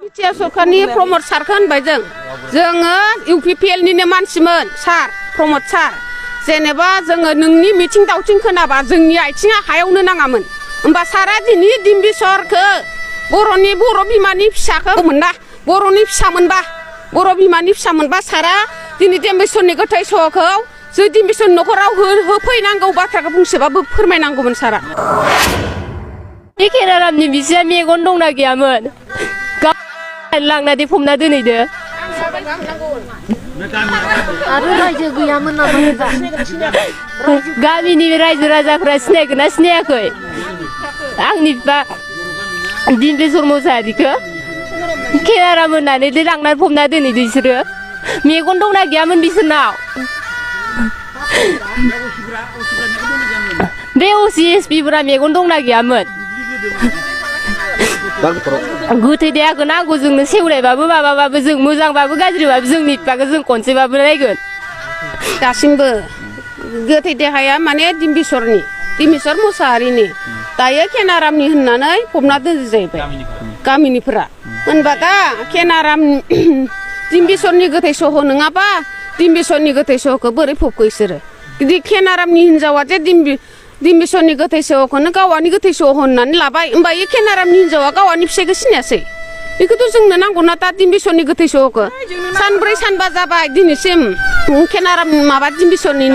BTR सरकारनि प्रमद सारखौ होनबाय जोङो UPPL निनो मानसिमोन सार प्रमद सार जेनेबा जोङो नोंनि मिथिं दावथिं खोनाबा जोंनि आथिङा हायावनो नाङामोन होमबा सारा दिनै दिम्बिसरखौ बर'नि बर' बिमानि फिसाखौ मोनना बर'नि फिसा मोनबा बर' बिमानि फिसा मोनबा सारा दिनै दिम्बिसरनि गोथै सहखौ जों दिम्बिसर न'खराव होफैनांगौ बाथ्राखौ बुंसेबाबो फोरमायनांगौमोन सारा खेरारामनि बिसिया मेगन दंना गैयामोन लांना फबना दोनहैदो आरो रायजो गैयामोन नामा गामिनि रायजो राजाफ्रा सिनायगोन ना सिनायाखै आंनि बिफा दिम्बिसर मोसाहारिखौ खेराराम होननानै लांनानै फबना दोनहैदो बिसोरो मेगन दंना गैयामोन बिसोरनाव बे OC SPफोरा मेगन दंना गैयामोन गोथै देहाखौ नांगौ जोंनो सेवलायबाबो माबाबाबो जों मोजांबाबो गाज्रिबाबो जोंनि बिफाखौ जों खनसेबाबो नायगोन दासिमबो गोथै देहाया माने दिम्बिसर मोसाहारिनि दायो खेनारामनि होननानै फबना दोनदो जाहैबाय गामिनिफोरा होनबा दा खेनाराम दिम्बिसरनि गोथै सह नङाबा दिम्बिसरनि गोथै सहखौ बोरै फबखो इसोरो बिदि खेनारामनि हिनजावा जे दिम्बिसरनि गोथै सहखौनो गावानि गोथै सह होननानै लाबाय होमबा बे खेनारामनि हिनजावा गावानि फिसाइखौ सिनायासै बेखौथ' जोंनो नांगौना दा दिम्बिसरनि गोथै सहखौ सानब्रै सानबा जाबाय दिनैसिम खेनाराम माबा दिम्बिसरनि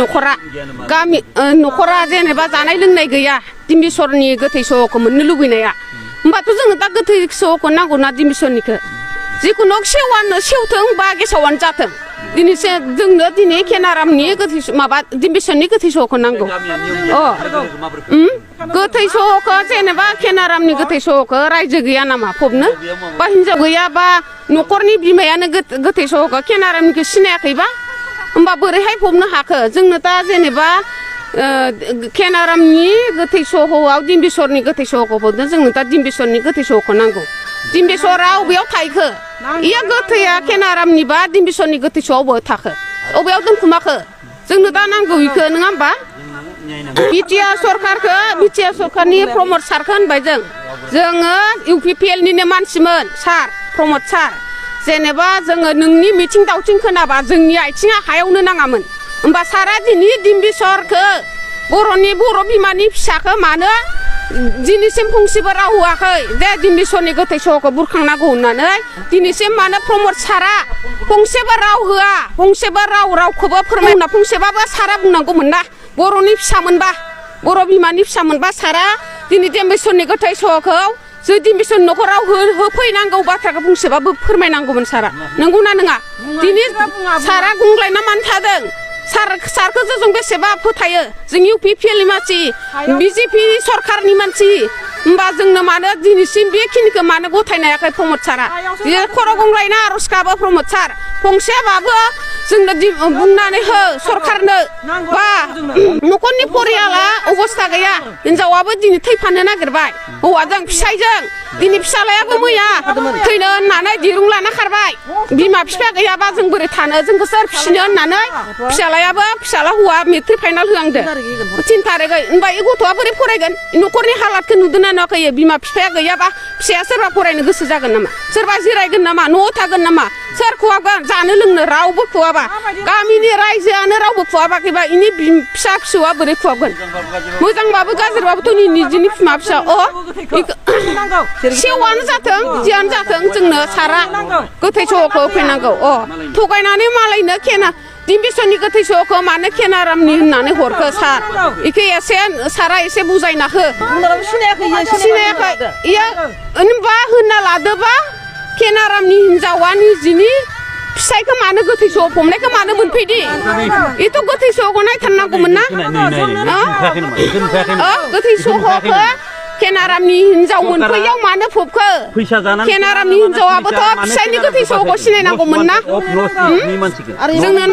न'खरा जेनेबा जानाय लोंनाय गैया दिम्बिसरनि गोथै सहखौ मोननो लुबैनाया होमबाथ' जोङो दा गोथै सहखौ नांगौना दिम्बिसरनिखौ जिखुनु सेवथों बा गेसावानो जाथों दिनैसो जोंनो दिनै खेनारामनि गोथै माबा दिम्बिसरनि गोथै सहखौ नांगौ गोथै सहखौ जेनेबा खेनारामनि गोथै सहखौ रायजो गैया नामा फबनो बा हिनजाव गैया बा न'खरनि बिमायानो गोथै सहखौ खेनारामनिखौ सिनायाखैबा होमबा बोरैहाय फबनो हाखो जोंनो दा जेनेबा खेनारामनि गोथै सहआव दिम्बिसरनि गोथै सहखौ फबनो जोंनो दा दिम्बिसरनि गोथै सहखौ नांगौ दिम्बिसरा अबेयाव थाहैखो इयो गोथैया खेनारामनिबा दिम्बिसरनि गोथै सहआव बबेयाव थाखो अबेयाव दोनखुमाखो जोंनो दा नांगौ इखौ नङा होमबा बिटिआर सरकारनि प्रमद सारखौ होनबाय जोङो UPPL निनो मानसिमोन सार प्रमद सार जेनेबा जोङो नोंनि मिथिं दावथिं खोनाबा जोंनि आथिङा हायावनो नाङामोन होमबा सारा दिनै दिम्बिसरखौ बर'नि बर' बिमानि फिसाखौ मानो दिनैसिम फंसेबो राव होआखै जे दिम्बिसरनि गोथै सहखौ बुरखांनांगौ होननानै दिनैसिम मानो प्रमद सारा फंसेबो राव होआ फंसेबो रावखौबो फोरमायना फंसेबाबो सारा बुंनांगौमोन ना बर'नि फिसामोनबा बर' बिमानि फिसामोनबा सारा दिनै दिम्बिसरनि गोथै सहखौ जों दिम्बिसर न'खराव होफैनांगौ बाथ्राखौ बुंसेबाबो फोरमायनांगौमोन सारा नंगौना नङा दिनै सारा गुंग्लायना मानो थादों सारखौ जों बेसेबा फोथायो जों UPPL नि मानसि BJP सरकारनि मानसि होमबा जोंनो मानो दिनैसिम बेखिनिखौ मानो गथायनो हायाखै प्रमद सारा खर' गंग्लायना आर'ज गाबो प्रमद सार फंसेबाबो जोंनो बुंनानै हो सरकारनो बा न'खरनि परियाला अबस्था गैया हिनजावाबो दिनै थैफानो नागिरबाय हौवाजों फिसाइजों दिनै फिसालायाबो मैया थैनो होननानै दिरुं लाना खारबाय बिमा बिफा गैयाबा जों बोरै थानो जोंखौ सोर फिसिनो होननानै फिसाला हौवा मेट्रिक फाइनाल होलांदो 3 थारिखै होनबा बे गथ'आ बोरै फरायगोन न'खरनि हालादखौ नुदोंना नुवाखै बिमा बिफाया गैयाबा फिसाया सोरबा फरायनो गोसो जागोन नामा सोरबा जिरायगोन नामा न'आव थागोन नामा सोर खुवागोन जानो लोंनो रावबो खुवाबा गामिनि रायजोआनो रावबो खुवाबाखैबा इनि फिसा फिसौआ बोरै खुवागोन मोजांबाबो गाज्रिबाबोथ' निजिनि बिमा फिसा सेवानो जाथों जियानो जाथों जोंनो सारा गोथै सहखौ होफैनांगौ थगायनानै मालायनो दिम्बिसरनि गोथै सहखौ मानो खेनारामनि होननानै हरखो सार इखौ एसे सारा एसे बुजायना हो सिनायाखै इयो होनबा होनना लादोबा खेनारामनि हिनजावा निजिनि फिसाइखौ मानो गोथै सह फबनायखौ मानो मोनफैदि बेथ' गोथै सहखौ नायथारनांगौमोन ना गोथै सहखौ खेनारामनि हिनजाव मोनफैयाव मानो फबखो खेनारामनि हिनजावाबोथ' फिसाइनि गोथै सहखौ सिनायनांगौमोन ना जोंनो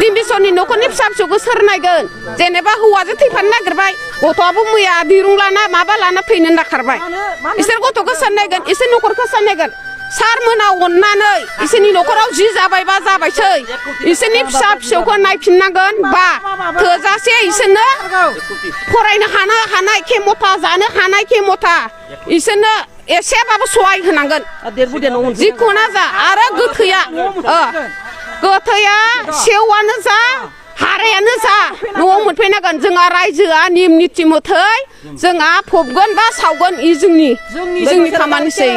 दिम्बिसरनि न'खरनि फिसा फिसौखौ सोर नायगोन जेनेबा हौवाजों थैफानो नागिरबाय गथ'आबो मैया दिरुं लाना माबा लाना थैनो नाखारबाय इसोर गथ'खौ सोर नायगोन इसोर न'खरखौ सोर नायगोन सारमोना अननानै इसोरनि न'खराव जि जाबायबा जाबायसै इसोरनि फिसा फिसौखौ नायफिननांगोन बा थोजासे इसोरनो फरायनो हानाय खेमथा जानो हानाय खेमथा इसोरनो एसेबाबो सहाय होनांगोन देरबुदेन जिखुनु जा आरो गोथैया सेवानो जा हारायानो जा न'आव मोनफैनांगोन जोंहा रायजोआ नियम निथि मथै जोंहा फबगोन बा सावगोन इ जोंनि खामानिसै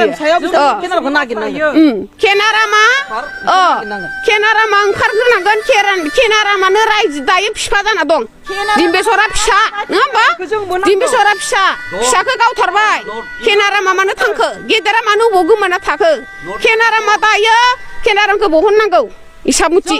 केनारामा ओंखारग्रोनांगोन केनारामानो रायजो दायो बिफा जाना दं दिम्बेसरा फिसा नङा होमबा दिम्बेसरा फिसाखौ गावथारबाय केनारामा मानो थांखो गेदेरा मानो अबाव गोमाना थाखो केनारामा दायो केनारामखौ बहननांगौ इसामुथि